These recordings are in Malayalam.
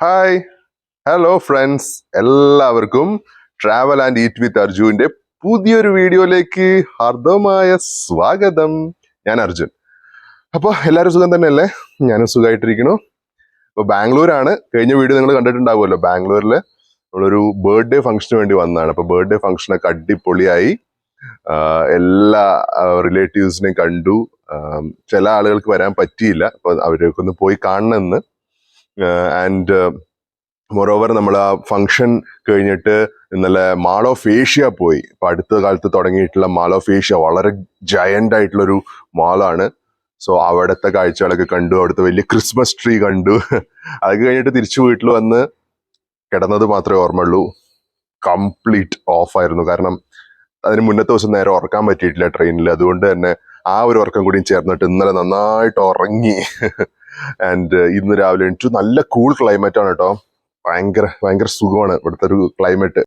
ഹായ് ഹലോ ഫ്രണ്ട്സ്, എല്ലാവർക്കും ട്രാവൽ ആൻഡ് ഈറ്റ് വിത്ത് അർജുന്റെ പുതിയൊരു വീഡിയോയിലേക്ക് ഹാർദവമായ സ്വാഗതം. ഞാൻ അർജുൻ. അപ്പോൾ എല്ലാവരും സുഖം തന്നെയല്ലേ? ഞാനും സുഖമായിട്ടിരിക്കുന്നു. ഇപ്പോൾ ബാംഗ്ലൂരാണ്. കഴിഞ്ഞ വീഡിയോ നിങ്ങൾ കണ്ടിട്ടുണ്ടാവുമല്ലോ. ബാംഗ്ലൂരിൽ നമ്മളൊരു ബർത്ത്ഡേ ഫംഗ്ഷന് വേണ്ടി വന്നതാണ്. അപ്പോൾ ബർത്ത്ഡേ ഫംഗ്ഷനൊക്കെ അടിപൊളിയായി. എല്ലാ റിലേറ്റീവ്സിനെയും കണ്ടു. ചില ആളുകൾക്ക് വരാൻ പറ്റിയില്ല, അപ്പോൾ അവരൊക്കെ ഒന്ന് പോയി കാണണമെന്ന്. ആൻഡ് മോറോവർ നമ്മൾ ആ ഫംഗ്ഷൻ കഴിഞ്ഞിട്ട് ഇന്നലെ മാൾ ഓഫ് ഏഷ്യ പോയി. ഇപ്പൊ അടുത്ത കാലത്ത് തുടങ്ങിയിട്ടുള്ള മാൾ ഓഫ് ഏഷ്യ വളരെ ജയന്റ് ആയിട്ടുള്ളൊരു മാളാണ്. സോ അവിടുത്തെ കാഴ്ചകളൊക്കെ കണ്ടു. അവിടുത്തെ വലിയ ക്രിസ്മസ് ട്രീ കണ്ടു. അത് കഴിഞ്ഞിട്ട് തിരിച്ചു വീട്ടിൽ വന്ന് കിടന്നത് മാത്രമേ ഓർമ്മയുള്ളൂ. കംപ്ലീറ്റ് ഓഫ് ആയിരുന്നു. കാരണം അതിന് മുന്നത്തെ ദിവസം നേരെ ഉറക്കാൻ പറ്റിയിട്ടില്ല ട്രെയിനിൽ. അതുകൊണ്ട് തന്നെ ആ ഒരു ഉറക്കം കൂടിയും ചേർന്നിട്ട് ഇന്നലെ നന്നായിട്ട് ഉറങ്ങി. ആൻഡ് ഇന്ന് രാവിലെ എണീറ്റു. നല്ല കൂൾ ക്ലൈമറ്റ് ആണ് കേട്ടോ. ഭയങ്കര സുഖമാണ് ഇവിടുത്തെ ഒരു ക്ലൈമറ്റ്.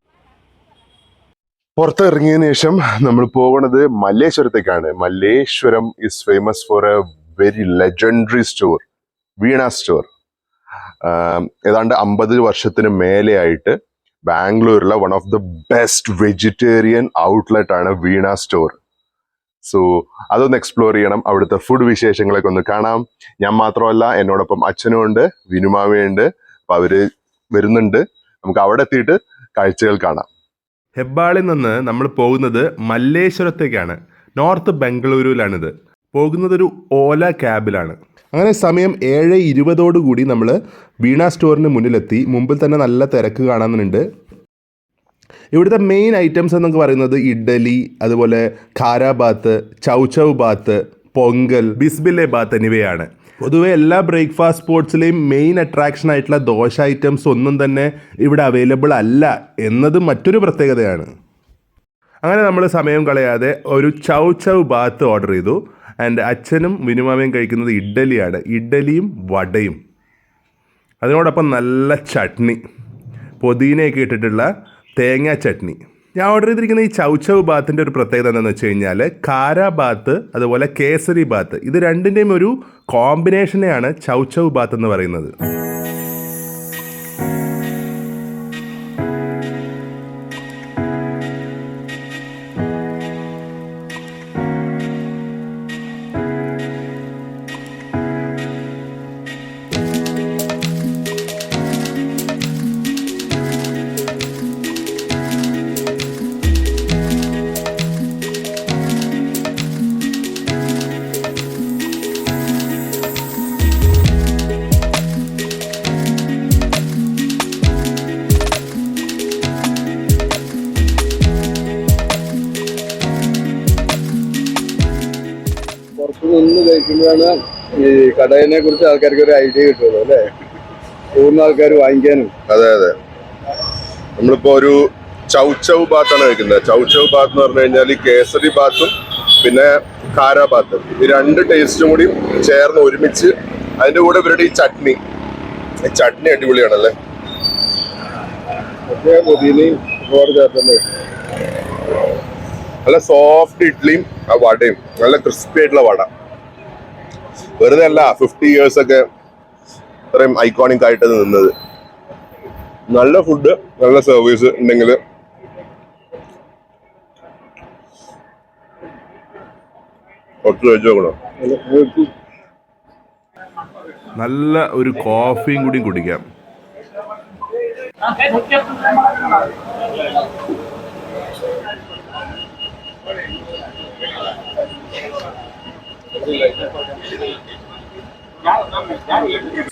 പുറത്തിറങ്ങിയതിനു ശേഷം നമ്മൾ പോകുന്നത് മല്ലേശ്വരത്തേക്കാണ്. Malleswaram is famous for a very legendary store, Veena store. ഏതാണ്ട് 50 വർഷത്തിന് മേലെയായിട്ട് ബാംഗ്ലൂരിലെ one of the best vegetarian outlet ആണ് വീണ സ്റ്റോർ. സോ അതൊന്ന് എക്സ്പ്ലോർ ചെയ്യണം. അവിടുത്തെ ഫുഡ് വിശേഷങ്ങളൊക്കെ ഒന്ന് കാണാം. ഞാൻ മാത്രമല്ല, എന്നോടൊപ്പം അച്ഛനും ഉണ്ട്, വിനുമാവയുണ്ട്. അപ്പൊ അവര് വരുന്നുണ്ട്. നമുക്ക് അവിടെ എത്തിയിട്ട് കാഴ്ചകൾ കാണാം. ഹെബ്ബാളിൽ നിന്ന് നമ്മൾ പോകുന്നത് മല്ലേശ്വരത്തേക്കാണ്. നോർത്ത് ബംഗളൂരുവിലാണിത്. പോകുന്നത് ഒരു ഓല ക്യാബിലാണ്. അങ്ങനെ സമയം 7:20 നമ്മൾ വീണ സ്റ്റോറിന് മുന്നിലെത്തി. മുമ്പിൽ തന്നെ നല്ല തിരക്ക് കാണാനുണ്ട്. ഇവിടുത്തെ മെയിൻ ഐറ്റംസ് എന്നൊക്കെ പറയുന്നത് ഇഡ്ഡലി, അതുപോലെ ഖാരാബാത്ത്, ചൗ ബാത്ത്, പൊങ്കൽ, ബിസ്ബില്ലെ ബാത്ത് എന്നിവയാണ്. പൊതുവെ എല്ലാ ബ്രേക്ക്ഫാസ്റ്റ് സ്പോട്സിലെയും മെയിൻ അട്രാക്ഷൻ ആയിട്ടുള്ള ദോശ ഐറ്റംസ് ഒന്നും തന്നെ ഇവിടെ അവൈലബിൾ അല്ല എന്നത് മറ്റൊരു പ്രത്യേകതയാണ്. അങ്ങനെ നമ്മൾ സമയം കളയാതെ ഒരു ചൗ ബാത്ത് ഓർഡർ ചെയ്തു. ആൻഡ് അച്ഛനും വിനുമാമയും കഴിക്കുന്നത് ഇഡ്ഡലിയാണ്. ഇഡ്ഡലിയും വടയും, അതിനോടൊപ്പം നല്ല ചട്നി, പുതിനയൊക്കെ ഇട്ടിട്ടുള്ള തേങ്ങാ ചട്നി. ഞാൻ ഓർഡർ ചെയ്തിരിക്കുന്ന ഈ ചൗ ബാത്തിൻ്റെ ഒരു പ്രത്യേകത എന്താണെന്ന് വെച്ച് കഴിഞ്ഞാൽ കാരാ ബാത്ത് അതുപോലെ കേസരി ബാത്ത്, ഇത് രണ്ടിൻ്റെയും ഒരു കോമ്പിനേഷനെയാണ് ചൗ ബാത്ത് എന്ന് പറയുന്നത്. നിന്ന് കഴിക്കുമ്പോഴാണ് ഈ കടയിനെ കുറിച്ച് ആൾക്കാർക്ക് ഒരു ഐഡിയ കിട്ടുള്ളൂ അല്ലേ? പോകുന്ന ആൾക്കാർ വാങ്ങിക്കാനും. അതെ, നമ്മളിപ്പോ ഒരു ചൗ ബാത്താണ് കഴിക്കുന്നത്. ചൗ ബാത്ത് എന്ന് പറഞ്ഞു കഴിഞ്ഞാൽ ഈ കേസരി ബാത്തും പിന്നെ ഖാരാ ബാത്തും, ഈ രണ്ട് ടേസ്റ്റും കൂടി ചേർന്ന് ഒരുമിച്ച്, അതിന്റെ കൂടെ ഇവരുടെ ഈ ചട്നി അടിപൊളിയാണല്ലേ. പക്ഷേ പുതിനയും ഒരുപാട് ചേർത്തല്ലേ. നല്ല സോഫ്റ്റ് ഇഡ്ഡലിയും ആ വടയും, നല്ല ക്രിസ്പി ആയിട്ടുള്ള വട. വെറുതെ അല്ല 50 ഇയേഴ്സ് ഒക്കെ ഇത്രയും ഐക്കോണിക് ആയിട്ട് നിന്നത്. നല്ല ഫുഡ്, നല്ല സർവീസ് ഉണ്ടെങ്കിൽ കുറച്ച് കഴിച്ചു നോക്കണം. നല്ല ഒരു കോഫിയും കൂടി കുടിക്കാം.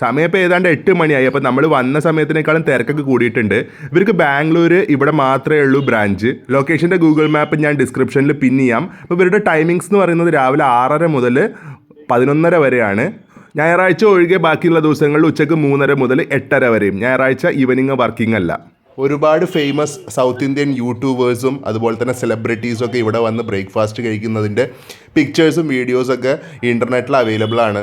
സമയം ഇപ്പോൾ ഏതാണ്ട് 8 മണിയായി. അപ്പോൾ നമ്മൾ വന്ന സമയത്തിനേക്കാളും തിരക്കൊക്കെ കൂടിയിട്ടുണ്ട്. ഇവർക്ക് ബാംഗ്ലൂർ ഇവിടെ മാത്രമേ ഉള്ളൂ ബ്രാഞ്ച്. ലൊക്കേഷൻ്റെ ഗൂഗിൾ മാപ്പ് ഞാൻ ഡിസ്ക്രിപ്ഷനിൽ പിൻ ചെയ്യാം. അപ്പോൾ ഇവരുടെ ടൈമിങ്സ് എന്ന് പറയുന്നത് രാവിലെ 6:30 മുതൽ 11:30 വരെയാണ്. ഞായറാഴ്ച ഒഴികെ ബാക്കിയുള്ള ദിവസങ്ങളിൽ ഉച്ചയ്ക്ക് 3:30 മുതൽ 8:30 വരെയും. ഞായറാഴ്ച ഈവനിങ് വർക്കിംഗ് അല്ല. ഒരുപാട് ഫേമസ് സൗത്ത് ഇന്ത്യൻ യൂട്യൂബേഴ്സും അതുപോലെ തന്നെ സെലിബ്രിറ്റീസും ഒക്കെ ഇവിടെ വന്ന് ബ്രേക്ക്ഫാസ്റ്റ് കഴിക്കുന്നതിൻ്റെ പിക്ചേഴ്സും വീഡിയോസൊക്കെ ഇൻ്റർനെറ്റിൽ അവൈലബിൾ ആണ്.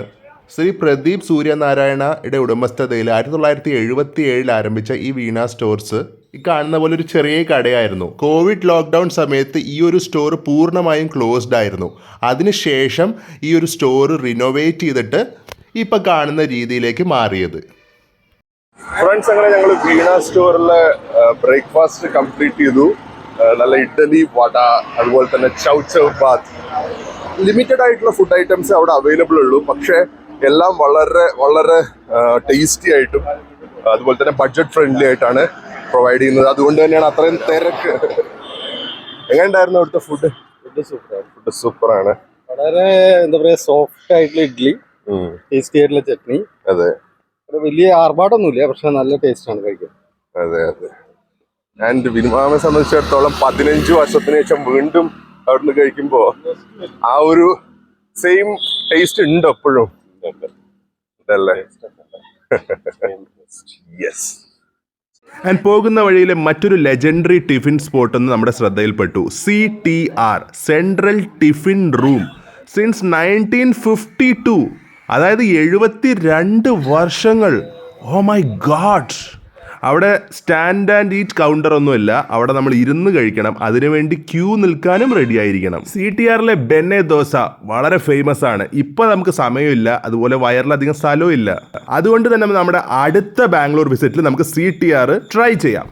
ശ്രീ പ്രദീപ് സൂര്യനാരായണയുടെ ഉടമസ്ഥതയിൽ 1977 ആരംഭിച്ച ഈ വീണ സ്റ്റോർസ് ഈ കാണുന്ന പോലെ ഒരു ചെറിയ കടയായിരുന്നു. കോവിഡ് ലോക്ക്ഡൗൺ സമയത്ത് ഈ ഒരു സ്റ്റോർ പൂർണ്ണമായും ക്ലോസ്ഡ് ആയിരുന്നു. അതിനുശേഷം ഈ ഒരു സ്റ്റോർ റിനോവേറ്റ് ചെയ്തിട്ട് ഇപ്പം കാണുന്ന രീതിയിലേക്ക് മാറിയത്. ഫ്രണ്ട്സ്, അങ്ങനെ ഞങ്ങൾ വീണ സ്റ്റോറിലെ ബ്രേക്ക്ഫാസ്റ്റ് കംപ്ലീറ്റ് ചെയ്തു. നല്ല ഇഡ്ഡലി, വട, അതുപോലെ തന്നെ ചൗ ചൗ ബാത്ത്. ലിമിറ്റഡ് ആയിട്ടുള്ള ഫുഡ് ഐറ്റംസ് അവിടെ അവൈലബിൾ ഉള്ളൂ, പക്ഷേ എല്ലാം വളരെ വളരെ ടേസ്റ്റി ആയിട്ടും അതുപോലെ തന്നെ ബഡ്ജറ്റ് ഫ്രണ്ട്ലി ആയിട്ടാണ് പ്രൊവൈഡ് ചെയ്യുന്നത്. അതുകൊണ്ട് തന്നെയാണ് അത്രയും തിരക്ക്. എങ്ങനെയുണ്ടായിരുന്നു അവിടുത്തെ ഫുഡ്? ഫുഡ് സൂപ്പറാണ്. വളരെ എന്താ പറയാ, സോഫ്റ്റ് ആയിട്ടുള്ള ഇഡ്ഡലി, ടേസ്റ്റി ആയിട്ടുള്ള ചട്നി. അതെ, വലിയ ആർഭാടൊന്നുമില്ല, പക്ഷെ നല്ല ടേസ്റ്റ് ആണ് കഴിക്കാൻ. അതെ അതെ. ആൻഡ് വിനുമാമെ സംബന്ധിച്ചിടത്തോളം 15 വർഷത്തിന് ശേഷം വീണ്ടും അവിടുന്ന് കഴിക്കുമ്പോ ആ ഒരു സെയിം ടേസ്റ്റ് ഉണ്ട് എപ്പോഴും. ഇതല്ലേ? യെസ്. ആൻഡ് പോകുന്ന വഴിയിലെ മറ്റൊരു ലെജൻഡറി ടിഫിൻ സ്പോട്ട് എന്ന് നമ്മുടെ ശ്രദ്ധയിൽപ്പെട്ടു. CTR, central tiffin room. Since 1952, അതായത് 72 വർഷങ്ങൾ. Oh my god! അവിടെ സ്റ്റാൻഡ് ആൻഡ് ഈറ്റ് കൗണ്ടർ ഒന്നുമില്ല, അവിടെ നമ്മൾ ഇരുന്ന് കഴിക്കണം. അതിനുവേണ്ടി ക്യൂ നിൽക്കാനും റെഡി ആയിരിക്കണം. CTRലെ ബെന്നെ ദോസ വളരെ ഫേമസ് ആണ്. ഇപ്പം നമുക്ക് സമയമില്ല, അതുപോലെ വയറിലധികം സ്ഥലവും ഇല്ല. അതുകൊണ്ട് തന്നെ നമ്മുടെ അടുത്ത ബാംഗ്ലൂർ വിസിറ്റിൽ നമുക്ക് CTR ട്രൈ ചെയ്യാം.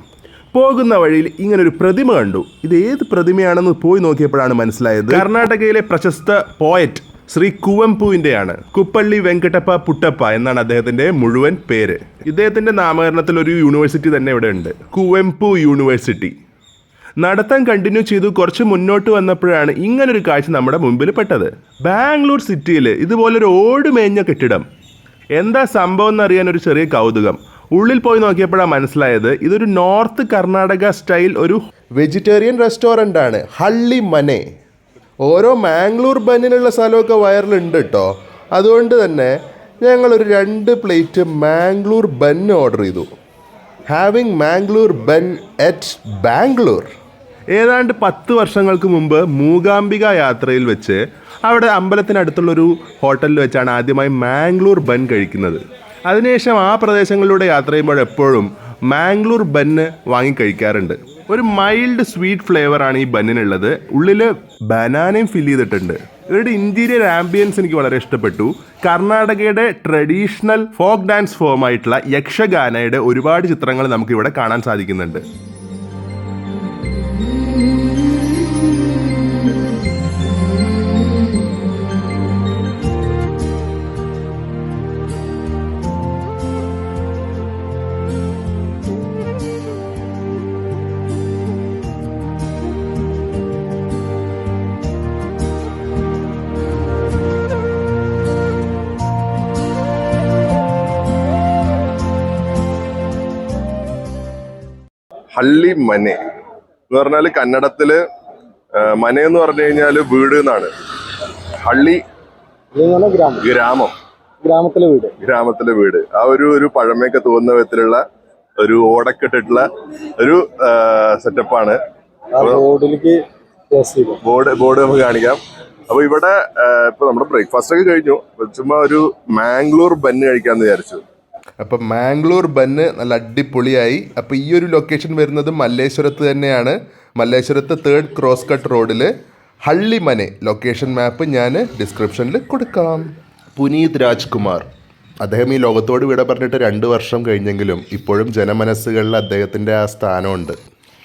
പോകുന്ന വഴിയിൽ ഇങ്ങനെ ഒരു പ്രതിമ കണ്ടു. ഇത് ഏത് പ്രതിമയാണെന്ന് പോയി നോക്കിയപ്പോഴാണ് മനസ്സിലായത് കർണാടകയിലെ പ്രശസ്ത പോയറ്റ് ശ്രീ കുവെംപുവിൻ്റെയാണ്. കുപ്പള്ളി വെങ്കട്ടപ്പ പുട്ടപ്പ എന്നാണ് അദ്ദേഹത്തിൻ്റെ മുഴുവൻ പേര്. ഇദ്ദേഹത്തിൻ്റെ നാമകരണത്തിൽ ഒരു യൂണിവേഴ്സിറ്റി തന്നെ ഇവിടെ ഉണ്ട്, കുവെംപു യൂണിവേഴ്സിറ്റി. നടത്താൻ കണ്ടിന്യൂ ചെയ്തു കുറച്ച് മുന്നോട്ട് വന്നപ്പോഴാണ് ഇങ്ങനൊരു കാഴ്ച നമ്മുടെ മുമ്പിൽ പെട്ടത്. ബാംഗ്ലൂർ സിറ്റിയിൽ ഇതുപോലൊരു ഓടുമേഞ്ഞ കെട്ടിടം. എന്താ സംഭവം എന്നറിയാൻ ഒരു ചെറിയ കൗതുകം. ഉള്ളിൽ പോയി നോക്കിയപ്പോഴാണ് മനസ്സിലായത് ഇതൊരു നോർത്ത് കർണാടക സ്റ്റൈൽ ഒരു വെജിറ്റേറിയൻ റെസ്റ്റോറൻ്റ് ആണ്, ഹള്ളി മനെ. ഓരോ മാംഗ്ലൂർ ബന്നിനുള്ള സ്ഥലമൊക്കെ വയറിലുണ്ട് കേട്ടോ. അതുകൊണ്ട് തന്നെ ഞങ്ങളൊരു 2 പ്ലേറ്റ് മാംഗ്ലൂർ ബന്ന് ഓർഡർ ചെയ്തു. Having Mangalore bun at Bangalore. ഏതാണ്ട് 10 വർഷങ്ങൾക്ക് മുമ്പ് മൂകാംബിക യാത്രയിൽ വെച്ച് അവിടെ അമ്പലത്തിനടുത്തുള്ളൊരു ഹോട്ടലിൽ വെച്ചാണ് ആദ്യമായി മാംഗ്ലൂർ ബൻ കഴിക്കുന്നത്. അതിനുശേഷം ആ പ്രദേശങ്ങളിലൂടെ യാത്ര ചെയ്യുമ്പോൾ എപ്പോഴും മാംഗ്ലൂർ ബന്ന് വാങ്ങി കഴിക്കാറുണ്ട്. ഒരു മൈൽഡ് സ്വീറ്റ് ഫ്ലേവറാണ് ഈ ബന്നിനുള്ളത്. ഉള്ളിൽ ബനാനയും ഫില്ല് ചെയ്തിട്ടുണ്ട്. ഇവരുടെ ഇൻറ്റീരിയർ ആംബിയൻസ് എനിക്ക് വളരെ ഇഷ്ടപ്പെട്ടു. കർണാടകയുടെ ട്രഡീഷണൽ ഫോക്ക് ഡാൻസ് ഫോമായിട്ടുള്ള യക്ഷഗാനയുടെ ഒരുപാട് ചിത്രങ്ങൾ നമുക്കിവിടെ കാണാൻ സാധിക്കുന്നുണ്ട്. ഹള്ളി മനെ എന്ന് പറഞ്ഞാല് കന്നഡത്തില് മനെ എന്ന് പറഞ്ഞു കഴിഞ്ഞാല് വീട് എന്നാണ്. ഹള്ളി ഗ്രാമം, ഗ്രാമത്തിലെ വീട്. ആ ഒരു പഴമയൊക്കെ തോന്നുന്ന വിധത്തിലുള്ള ഒരു ഓടക്കെട്ടിട്ടുള്ള ഒരു സെറ്റപ്പാണ്. ബോർഡ് നമുക്ക് കാണിക്കാം. അപ്പൊ ഇവിടെ ഇപ്പൊ നമ്മുടെ ബ്രേക്ക്ഫാസ്റ്റ് ഒക്കെ കഴിഞ്ഞു. ചുമ്മാ ഒരു മാംഗ്ലൂർ ബന്ന് കഴിക്കാന്ന് വിചാരിച്ചു. അപ്പം മാംഗ്ലൂർ ബന്ന് നല്ല അടിപൊളിയായി. അപ്പോൾ ഈ ഒരു ലൊക്കേഷൻ വരുന്നത് മല്ലേശ്വരത്ത് തന്നെയാണ്. മല്ലേശ്വരത്ത് 3rd ക്രോസ് കട്ട് റോഡിൽ ഹള്ളി മനെ. ലൊക്കേഷൻ മാപ്പ് ഞാൻ ഡിസ്ക്രിപ്ഷനിൽ കൊടുക്കാം. പുനീത് രാജ്കുമാർ, അദ്ദേഹം ഈ ലോകത്തോട് വിട പറഞ്ഞിട്ട് 2 വർഷം കഴിഞ്ഞെങ്കിലും ഇപ്പോഴും ജനമനസ്സുകളിൽ അദ്ദേഹത്തിൻ്റെ ആ സ്ഥാനമുണ്ട്.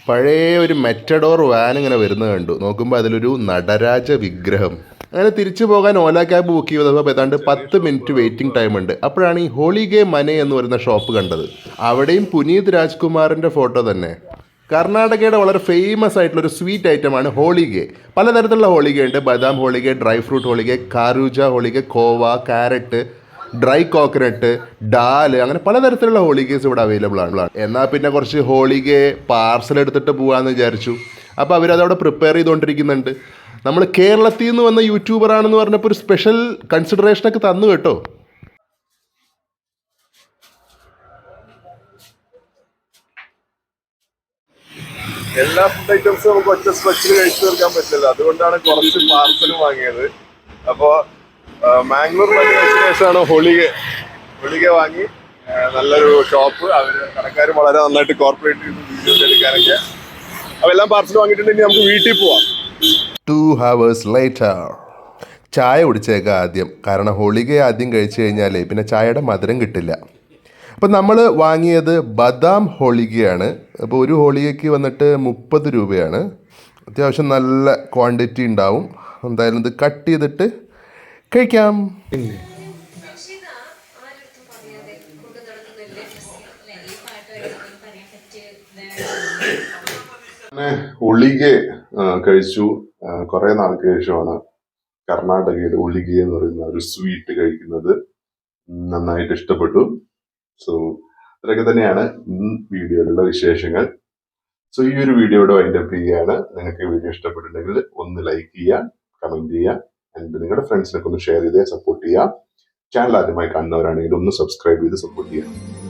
പഴയ ഒരു മെറ്റഡോർ വാൻ ഇങ്ങനെ വരുന്നത് കണ്ടു. നോക്കുമ്പോൾ അതിലൊരു നടരാജ വിഗ്രഹം. അങ്ങനെ തിരിച്ചു പോകാൻ ഓല ക്യാബ് ബുക്ക് ചെയ്തപ്പോൾ ഏതാണ്ട് 10 മിനിറ്റ് വെയിറ്റിംഗ് ടൈം ഉണ്ട്. അപ്പോഴാണ് ഈ ഹോളിഗേ മനെ എന്ന് പറയുന്ന ഷോപ്പ് കണ്ടത്. അവിടെയും പുനീത് രാജ്കുമാറിൻ്റെ ഫോട്ടോ തന്നെ. കർണാടകയുടെ വളരെ ഫേമസ് ആയിട്ടുള്ളൊരു സ്വീറ്റ് ഐറ്റമാണ് ഹോളിഗേ. പലതരത്തിലുള്ള ഹോളിഗേ ഉണ്ട്. ബദാം ഹോളിഗേ, ഡ്രൈ ഫ്രൂട്ട് ഹോളിഗേ, കാരൂജ holige, khova, carrot, dry coconut, ഡാല്, അങ്ങനെ പലതരത്തിലുള്ള ഹോളിഗേസ് ഇവിടെ അവൈലബിൾ ആണ്. എന്നാൽ പിന്നെ കുറച്ച് ഹോളിഗേ പാർസൽ എടുത്തിട്ട് പോകാമെന്ന് വിചാരിച്ചു. അപ്പോൾ അവരതവിടെ പ്രിപ്പയർ ചെയ്തുകൊണ്ടിരിക്കുന്നുണ്ട്. നമ്മൾ കേരളത്തിൽ നിന്ന് വന്ന യൂട്യൂബറാണെന്ന് പറഞ്ഞപ്പോൾ ഒരു സ്പെഷ്യൽ കൺസിഡറേഷനൊക്കെ തന്നു കേട്ടോ. എല്ലാ ഫുഡ് ഐറ്റംസും നമുക്ക് ഒറ്റ സ്ട്രെച്ചിൽ കഴിച്ചു തീർക്കാൻ പറ്റില്ല. അതുകൊണ്ടാണ് കുറച്ച് പാർസൽ വാങ്ങിയത്. അപ്പോൾ മാംഗ്ലൂർ കഴിച്ചതിന് ശേഷമാണ് ഹോളിഗേ വാങ്ങി. നല്ലൊരു ഷോപ്പ്. കടക്കാരും വളരെ നന്നായിട്ട് കോർപ്പറേറ്റ് ചെയ്ത് വീഡിയോസ് എടുക്കാനൊക്കെ. അപ്പോൾ എല്ലാം പാർസൽ വാങ്ങിയിട്ടുണ്ടെങ്കിൽ നമുക്ക് വീട്ടിൽ പോവാം. 2 hours later. ചായ കുടിച്ചേക്കാം ആദ്യം. കാരണം ഹോളിഗേ ആദ്യം കഴിച്ചു കഴിഞ്ഞാൽ പിന്നെ ചായയുടെ മധുരം കിട്ടില്ല. അപ്പം നമ്മൾ വാങ്ങിയത് ബദാം ഹോളികയാണ്. അപ്പോൾ ഒരു ഹോളികയ്ക്ക് വന്നിട്ട് 30 രൂപയാണ്. അത്യാവശ്യം നല്ല ക്വാണ്ടിറ്റി ഉണ്ടാവും. എന്തായാലും ഇത് കട്ട് ചെയ്തിട്ട് കഴിക്കാം. അങ്ങനെ ഉളികെ കഴിച്ചു. കുറെ നാൾക്ക് ശേഷമാണ് കർണാടകയുടെ ഉളികെ എന്ന് പറയുന്ന ഒരു സ്വീറ്റ് കഴിക്കുന്നത്. നന്നായിട്ട് ഇഷ്ടപ്പെട്ടു. സോ ഇതൊക്കെ തന്നെയാണ് വീഡിയോയിലുള്ള വിശേഷങ്ങൾ. സോ ഈ ഒരു വീഡിയോയുടെ വൈൻഡപ്പ് ചെയ്യുകയാണ്. നിങ്ങൾക്ക് ഈ വീഡിയോ ഇഷ്ടപ്പെട്ടിട്ടുണ്ടെങ്കിൽ ഒന്ന് ലൈക്ക് ചെയ്യുക, കമന്റ് ചെയ്യുക, ആൻഡ് നിങ്ങളുടെ ഫ്രണ്ട്സിനൊക്കെ ഒന്ന് ഷെയർ ചെയ്ത് സപ്പോർട്ട് ചെയ്യുക. ചാനൽ ആദ്യമായി കാണുന്നവരാണെങ്കിൽ ഒന്ന് സബ്സ്ക്രൈബ് ചെയ്ത് സപ്പോർട്ട് ചെയ്യുക.